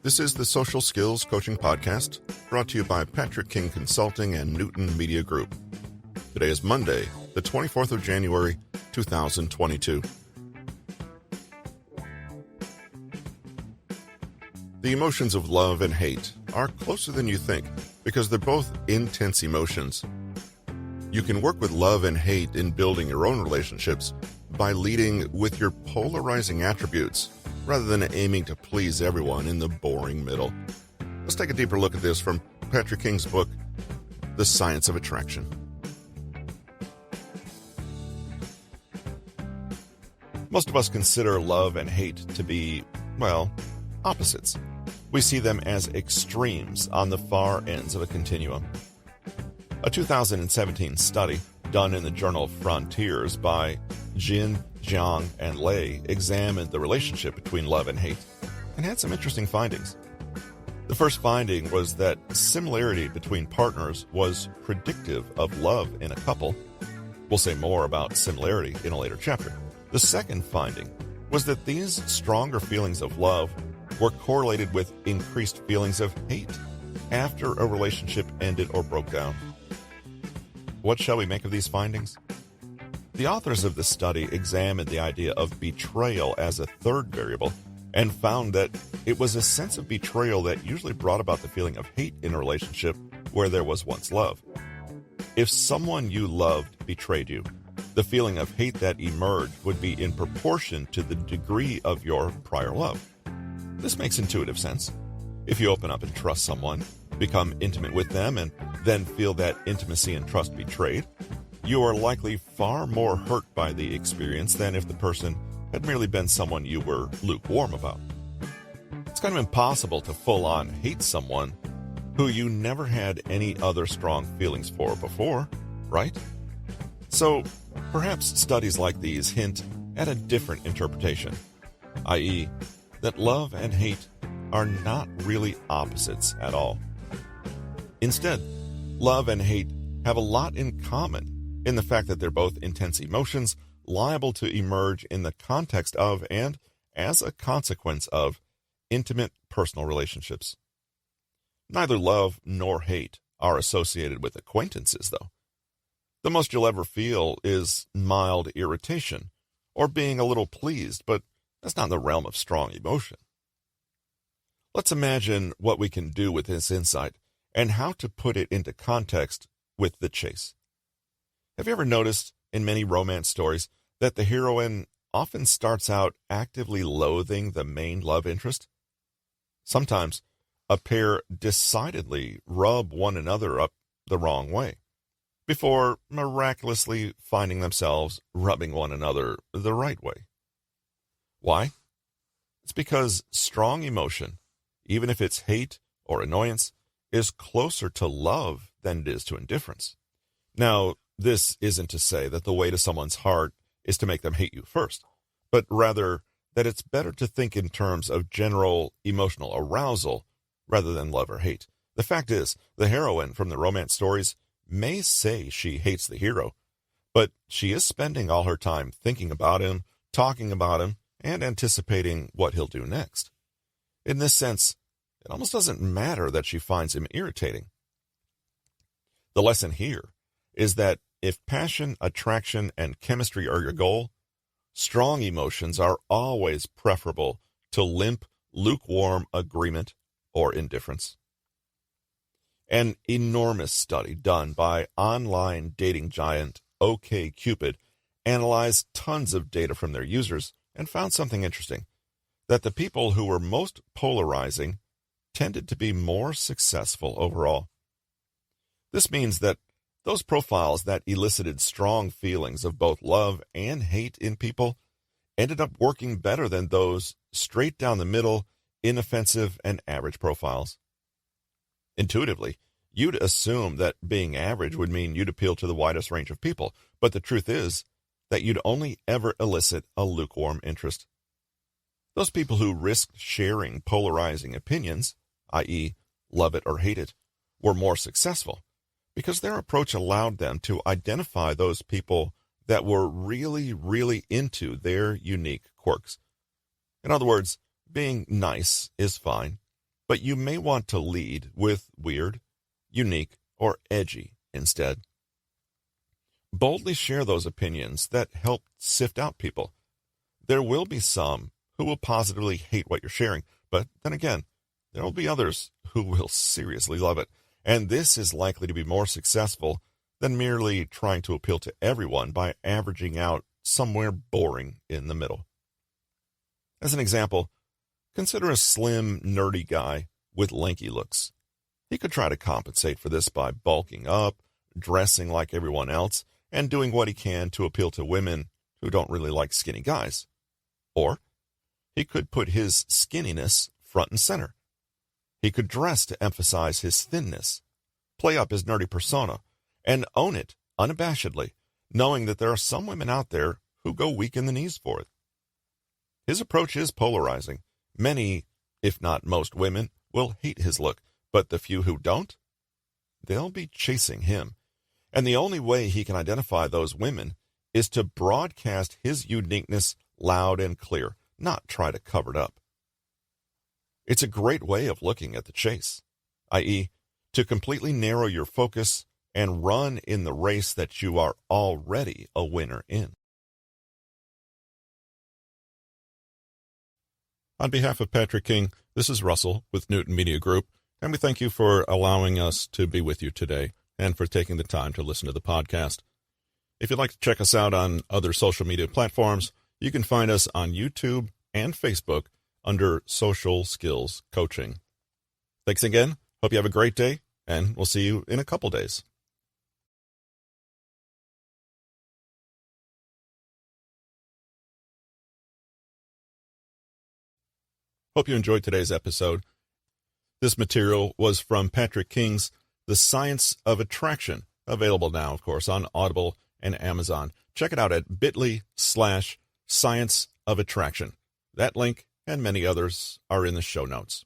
This is the Social Skills Coaching Podcast, brought to you by Patrick King Consulting and Newton Media Group. Today is Monday, the 24th of January, 2022. The emotions of love and hate are closer than you think because they're both intense emotions. You can work with love and hate in building your own relationships by leading with your polarizing attributes rather than aiming to please everyone in the boring middle. Let's take a deeper look at this from Patrick King's book, The Science of Attraction. Most of us consider love and hate to be, opposites. We see them as extremes on the far ends of a continuum. A 2017 study done in the journal Frontiers by Xiang and Lei examined the relationship between love and hate and had some interesting findings. The first finding was that similarity between partners was predictive of love in a couple. We'll say more about similarity in a later chapter. The second finding was that these stronger feelings of love were correlated with increased feelings of hate after a relationship ended or broke down. What shall we make of these findings? The authors of the study examined the idea of betrayal as a third variable and found that it was a sense of betrayal that usually brought about the feeling of hate in a relationship where there was once love. If someone you loved betrayed you, the feeling of hate that emerged would be in proportion to the degree of your prior love. This makes intuitive sense. If you open up and trust someone, become intimate with them, and then feel that intimacy and trust betrayed, you are likely far more hurt by the experience than if the person had merely been someone you were lukewarm about. It's kind of impossible to full-on hate someone who you never had any other strong feelings for before, right? So, perhaps studies like these hint at a different interpretation, i.e., that love and hate are not really opposites at all. Instead, love and hate have a lot in common in the fact that they're both intense emotions liable to emerge in the context of and as a consequence of intimate personal relationships. Neither love nor hate are associated with acquaintances, though. The most you'll ever feel is mild irritation or being a little pleased, but that's not in the realm of strong emotion. Let's imagine what we can do with this insight and how to put it into context with the chase. Have you ever noticed in many romance stories that the heroine often starts out actively loathing the main love interest? Sometimes a pair decidedly rub one another up the wrong way before miraculously finding themselves rubbing one another the right way. Why? It's because strong emotion, even if it's hate or annoyance, is closer to love than it is to indifference. Now, this isn't to say that the way to someone's heart is to make them hate you first, but rather that it's better to think in terms of general emotional arousal rather than love or hate. The fact is, the heroine from the romance stories may say she hates the hero, but she is spending all her time thinking about him, talking about him, and anticipating what he'll do next. In this sense, it almost doesn't matter that she finds him irritating. The lesson here is that if passion, attraction, and chemistry are your goal, strong emotions are always preferable to limp, lukewarm agreement or indifference. An enormous study done by online dating giant OkCupid analyzed tons of data from their users and found something interesting, that the people who were most polarizing tended to be more successful overall. This means that those profiles that elicited strong feelings of both love and hate in people ended up working better than those straight down the middle, inoffensive, and average profiles. Intuitively, you'd assume that being average would mean you'd appeal to the widest range of people, but the truth is that you'd only ever elicit a lukewarm interest. Those people who risked sharing polarizing opinions, i.e., love it or hate it, were more successful because their approach allowed them to identify those people that were really, really into their unique quirks. In other words, being nice is fine, but you may want to lead with weird, unique, or edgy instead. Boldly share those opinions that help sift out people. There will be some who will positively hate what you're sharing, but then again, there will be others who will seriously love it, and this is likely to be more successful than merely trying to appeal to everyone by averaging out somewhere boring in the middle. As an example, consider a slim, nerdy guy with lanky looks. He could try to compensate for this by bulking up, dressing like everyone else, and doing what he can to appeal to women who don't really like skinny guys. Or he could put his skinniness front and center. He could dress to emphasize his thinness, play up his nerdy persona, and own it unabashedly, knowing that there are some women out there who go weak in the knees for it. His approach is polarizing. Many, if not most women, will hate his look, but the few who don't, they'll be chasing him. And the only way he can identify those women is to broadcast his uniqueness loud and clear, not try to cover it up. It's a great way of looking at the chase, i.e., to completely narrow your focus and run in the race that you are already a winner in. On behalf of Patrick King, this is Russell with Newton Media Group, and we thank you for allowing us to be with you today and for taking the time to listen to the podcast. If you'd like to check us out on other social media platforms, you can find us on YouTube and Facebook under Social Skills Coaching. Thanks again. Hope you have a great day, and we'll see you in a couple days. Hope you enjoyed today's episode. This material was from Patrick King's The Science of Attraction, available now, of course, on Audible and Amazon. Check it out at bit.ly/Science of Attraction. That link and many others are in the show notes.